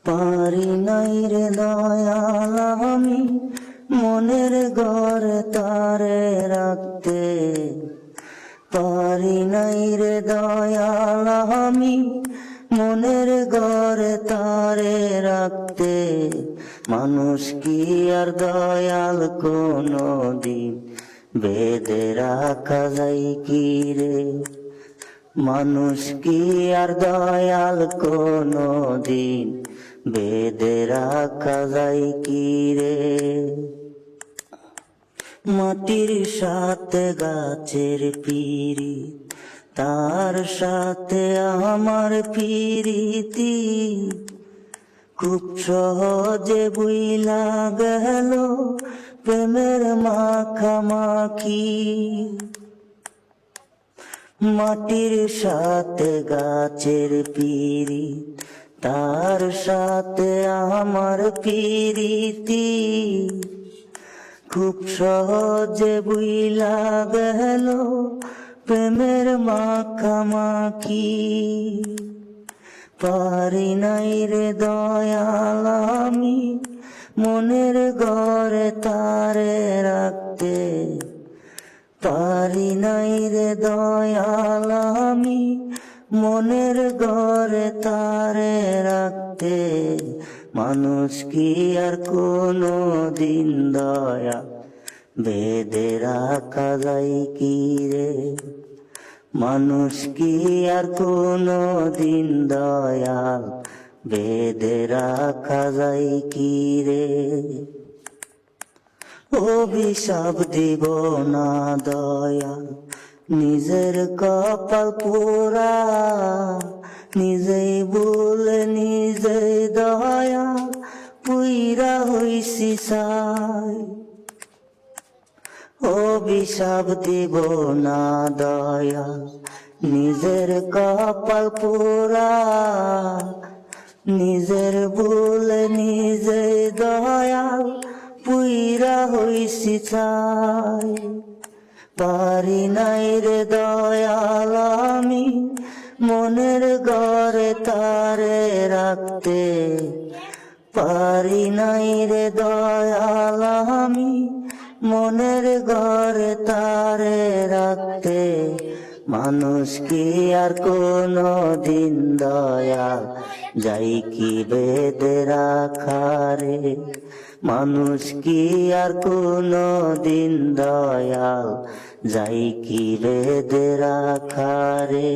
পারি নাই রে দয়াল আমি মনের ঘরে তারে রাখতে, পারি নাই রে দয়াল আমি মনের ঘরে তারে রাখতে। মানুষ কি আর দয়াল কোনো দিন বেঁধে রাখা যায় কি রে? মানুষ কি আর দয়াল কোনো দিন বেঁধে রাখা যায় কি রে? মাটির সাথে গাছের পিরি, তার সাথে আমার পিরিতি খুব সহজে বুইলা গেল প্রেমের মাখামাখি। মাটির সাথে গাছের পিরি, তার সাথে আমার পিরিতি খুব সহজে বুইলা গেল প্রেমের মাখামাখি। পারি নাই রে দয়াল আমি মনের ঘরে তারে রাখতে, পারি নাই রে দয়াল আমি মনের ঘরে তারে রাখতে। মানুষ কি আর কোনো দিন দয়া বেঁধে রাখা যায় কি রে? মানুষ কি আর কোনো দিন দয়াল বেঁধে রাখা যায় কি রে? অভিশাপ দিব না দয়াল নিজের কপাল পোড়া, নিজেই বলে নিজেই দয়াল পুইরা হইছি সাই। অভিশাপ দিব না দয়াল নিজের কপাল পোড়া, নিজের বলে নিজেই দয়াল পুইরা হইছি চাই। পারি নাই রে দয়াল আমি মনের ঘরে তারে রাখতে, পারি নাই রে দয়াল আমি মনের ঘরে তারে রাখতে। মানুষ কি আর কোনো দিন দয়াল যাই কি বেঁধে রাখা রে? মানুষ কি আর কোনো দিন দয়াল যাই কি বেঁধে রাখা রে?